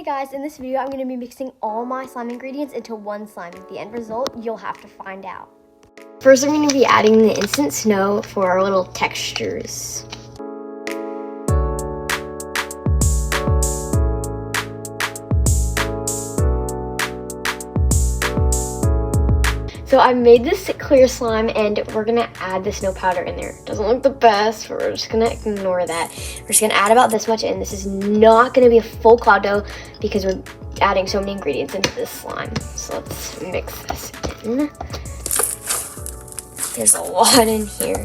guys, in this video I'm going to be mixing all my slime ingredients into one slime. The end result, you'll have to find out. First I'm going to be adding the instant snow for our little textures. So I made this clear slime and we're gonna add the snow powder in there. Doesn't look the best, but we're just gonna ignore that. We're just gonna add about this much in. This is not gonna be a full cloud dough because we're adding so many ingredients into this slime. So let's mix this in. There's a lot in here.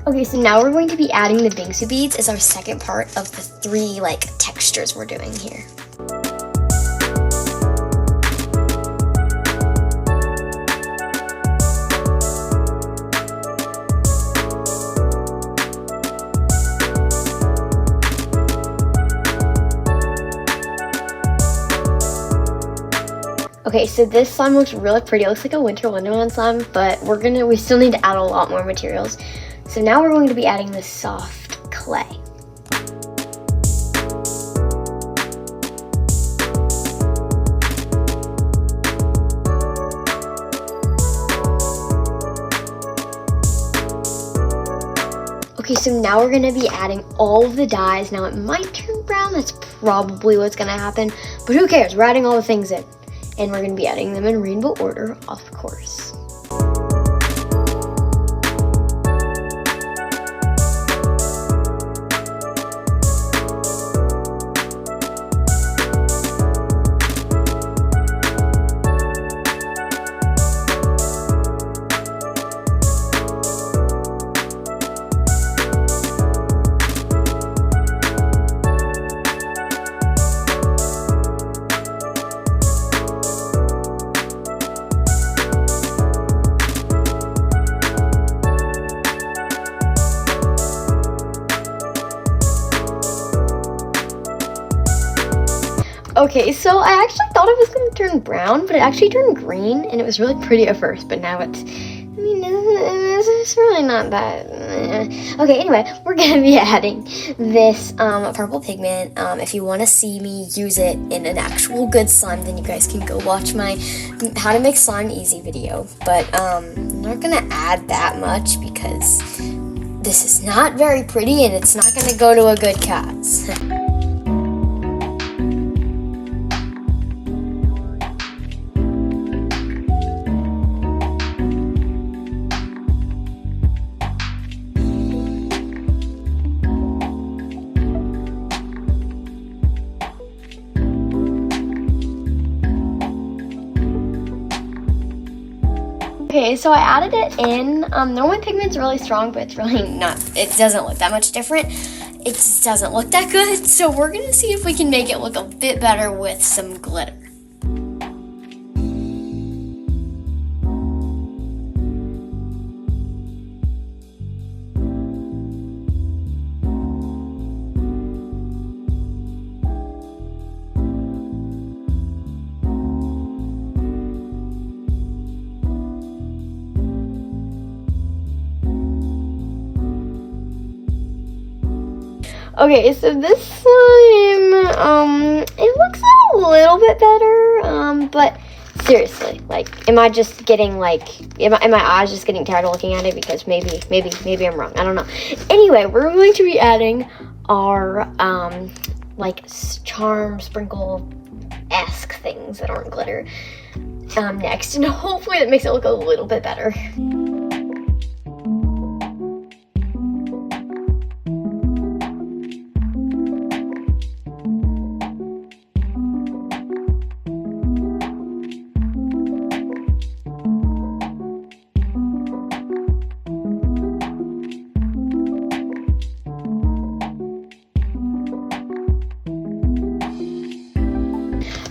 Okay, so now we're going to be adding the bingsu beads as our second part of the three textures we're doing here. Okay, so this slime looks really pretty. It looks like a winter wonderland slime, but we still need to add a lot more materials. So now we're going to be adding the soft clay. Okay, so now we're gonna be adding all of the dyes. Now it might turn brown, that's probably what's gonna happen, but who cares? We're adding all the things in. And we're going to be adding them in rainbow order, of course. Okay, so I actually thought it was going to turn brown, but it actually turned green, and it was really pretty at first, but now it's really not that. Okay, anyway, we're going to be adding this purple pigment. If you want to see me use it in an actual good slime, then you guys can go watch my How to Make Slime Easy video, but I'm not going to add that much because this is not very pretty, and it's not going to go to a good cause. Okay, so I added it in. Normally pigment's really strong, but it's really not. It doesn't look that much different. It just doesn't look that good. So we're gonna see if we can make it look a bit better with some glitter. Okay, so this slime, it looks a little bit better, but seriously, am I just getting, am my eyes just getting tired of looking at it? Because maybe I'm wrong, I don't know. Anyway, we're going to be adding our, charm sprinkle-esque things that aren't glitter, next, and hopefully that makes it look a little bit better.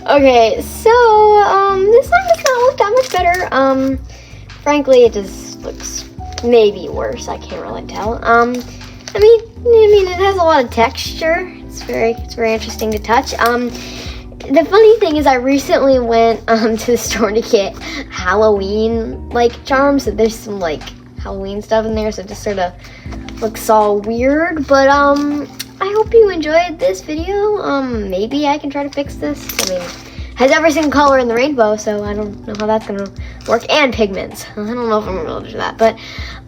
Okay, so, this one does not look that much better. Frankly, it just looks maybe worse. I can't really tell. I mean, it has a lot of texture. It's very interesting to touch. The funny thing is I recently went to the store to get Halloween charms. So there's some Halloween stuff in there, so it just sort of looks all weird, but I hope you enjoyed this video. Maybe I can try to fix this. I mean, it has every single color in the rainbow, so I don't know how that's gonna work. And pigments. I don't know if I'm gonna be able to do that, but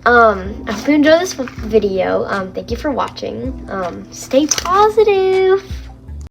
I hope you enjoyed this video. Thank you for watching. Stay positive.